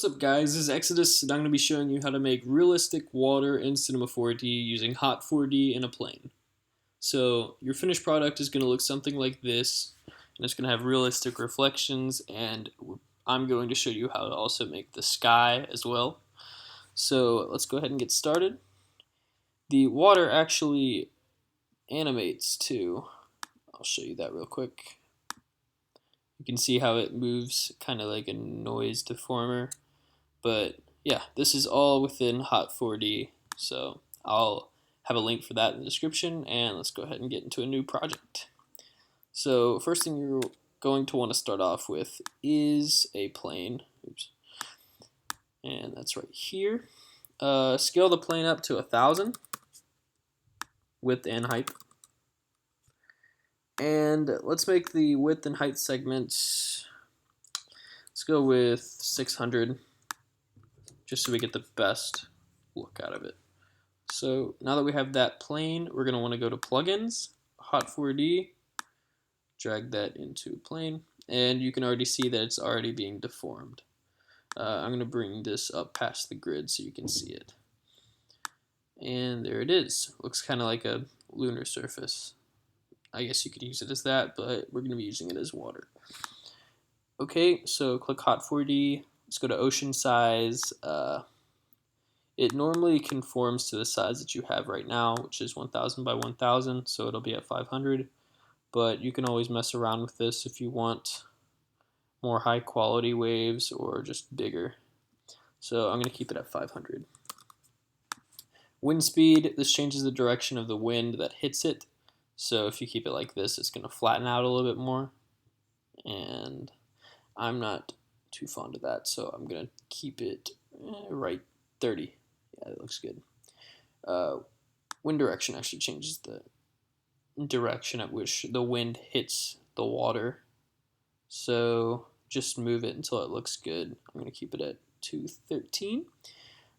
What's up guys, this is Exodus and I'm going to be showing you how to make realistic water in Cinema 4D using HOT4D in a plane. So your finished product is going to look something like this, and it's going to have realistic reflections, and I'm going to show you how to also make the sky as well. So let's go ahead and get started. The water actually animates too. I'll show you that real quick. You can see how it moves kind of like a noise deformer. But yeah, this is all within HOT4D, so I'll have a link for that in the description, and let's go ahead and get into a new project. So first thing you're going to want to start off with is a plane. Oops. And that's right here. Scale the plane up to 1,000 width and height. And let's make the width and height segments, let's go with 600, just so we get the best look out of it. So now that we have that plane, we're going to want to go to plugins, HOT4D, drag that into plane, and you can already see that it's already being deformed. I'm going to bring this up past the grid so you can see it. And there it is. Looks kind of like a lunar surface. I guess you could use it as that, but we're going to be using it as water. Okay, so click HOT4D. Let's go to ocean size. It normally conforms to the size that you have right now, which is 1000 by 1000, so it'll be at 500. But you can always mess around with this if you want more high quality waves or just bigger. So I'm going to keep it at 500. Wind speed, this changes the direction of the wind that hits it. So if you keep it like this, it's going to flatten out a little bit more. And I'm not too fond of that, so I'm going to keep it right 30. Yeah, it looks good. Wind direction actually changes the direction at which the wind hits the water. So just move it until it looks good. I'm going to keep it at 213.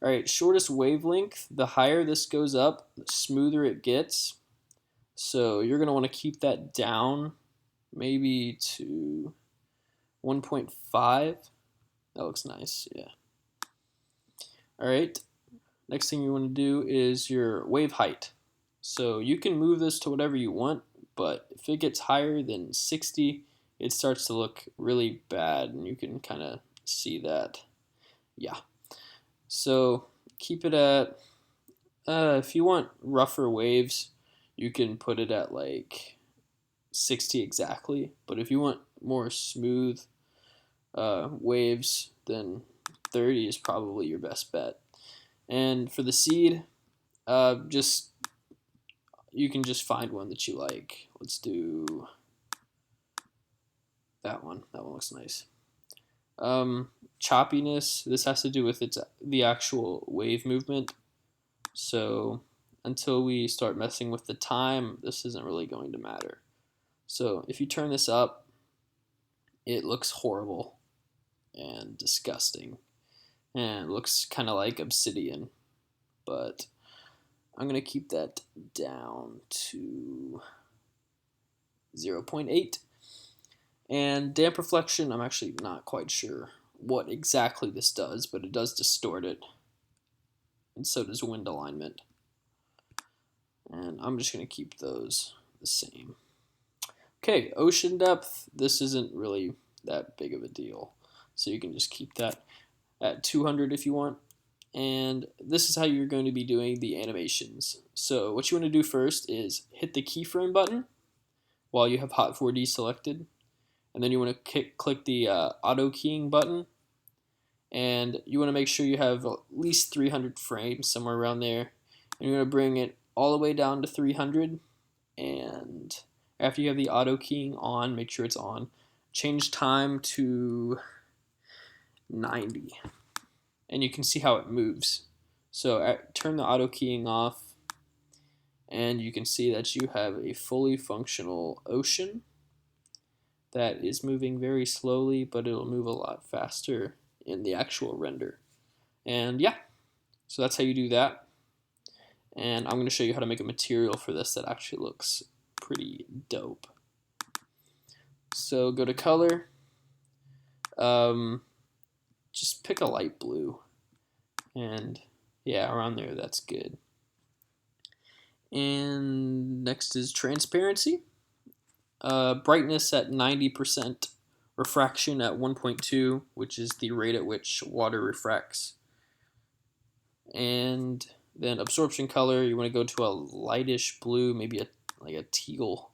Alright, shortest wavelength, the higher this goes up, the smoother it gets. So you're going to want to keep that down maybe to 1.5. That looks nice, yeah. Alright, next thing you want to do is your wave height. So you can move this to whatever you want, but if it gets higher than 60, it starts to look really bad, and you can kind of see that. Yeah. So keep it at, if you want rougher waves, you can put it at like 60 exactly. But if you want more smooth waves, then 30 is probably your best bet. And for the seed, you can just find one that you like. Let's do that one. That one looks nice. Choppiness, this has to do with the actual wave movement. So until we start messing with the time, this isn't really going to matter. So if you turn this up, it looks horrible and disgusting, and it looks kind of like obsidian, but I'm going to keep that down to 0.8. And damp reflection, I'm actually not quite sure what exactly this does, but it does distort it, and so does wind alignment. And I'm just going to keep those the same. Okay, ocean depth, this isn't really that big of a deal, so you can just keep that at 200 if you want. And this is how you're going to be doing the animations. So what you want to do first is hit the keyframe button while you have HOT4D selected, and then you want to click the auto keying button, and you want to make sure you have at least 300 frames, somewhere around there, and you're going to bring it all the way down to 300. And after you have the auto keying on, make sure it's on, change time to 90, and you can see how it moves. So turn the auto keying off, and you can see that you have a fully functional ocean that is moving very slowly, but it'll move a lot faster in the actual render. And yeah, so that's how you do that. And I'm going to show you how to make a material for this that actually looks pretty dope. So go to color, just pick a light blue, and yeah, around there, that's good. And next is transparency. Brightness at 90%, refraction at 1.2, which is the rate at which water refracts. And then absorption color, you want to go to a lightish blue, maybe like a teal,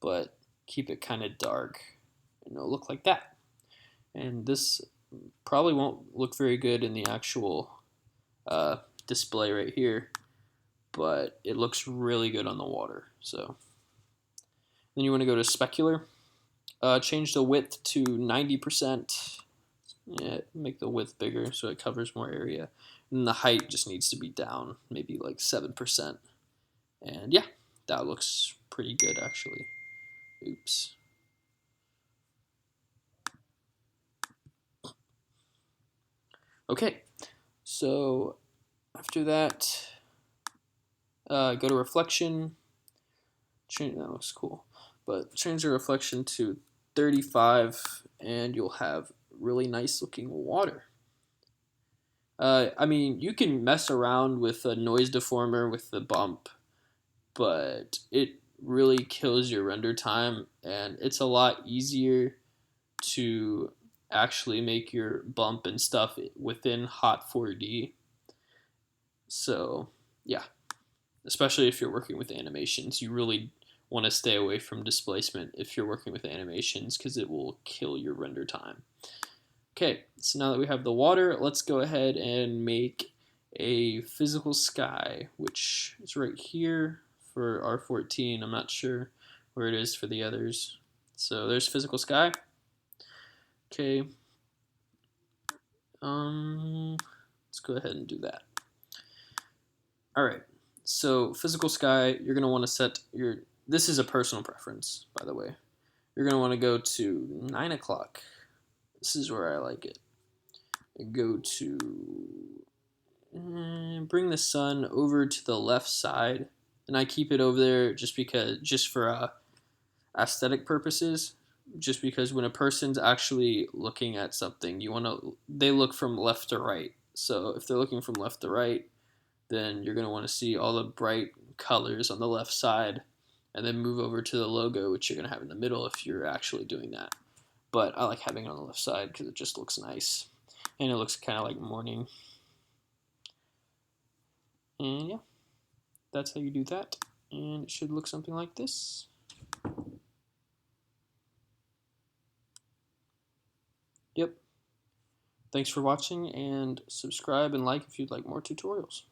but keep it kind of dark, and it'll look like that. And this probably won't look very good in the actual display right here, but it looks really good on the water. So then you want to go to specular, change the width to 90%. Yeah, make the width bigger so it covers more area. And the height just needs to be down, maybe like 7%. And yeah, that looks pretty good actually. Oops. Okay, so after that, go to reflection. That looks cool. But change the reflection to 35 and you'll have really nice looking water. I mean, you can mess around with a noise deformer with the bump, but it really kills your render time, and it's a lot easier to actually make your bump and stuff within HOT4D. So, yeah, especially if you're working with animations, you really want to stay away from displacement if you're working with animations because it will kill your render time. Okay, so now that we have the water, let's go ahead and make a physical sky, which is right here for R14. I'm not sure where it is for the others. So there's physical sky. Okay. Let's go ahead and do that. All right. So physical sky, you're gonna want to set your. This is a personal preference, by the way. You're gonna want to go to 9 o'clock. This is where I like it. Go to bring the sun over to the left side, and I keep it over there just for aesthetic purposes. Just because when a person's actually looking at something, they look from left to right. So if they're looking from left to right, then you're gonna want to see all the bright colors on the left side, and then move over to the logo, which you're gonna have in the middle if you're actually doing that. But I like having it on the left side because it just looks nice. And it looks kind of like morning. And yeah, that's how you do that. And it should look something like this. Yep. Thanks for watching, and subscribe and like if you'd like more tutorials.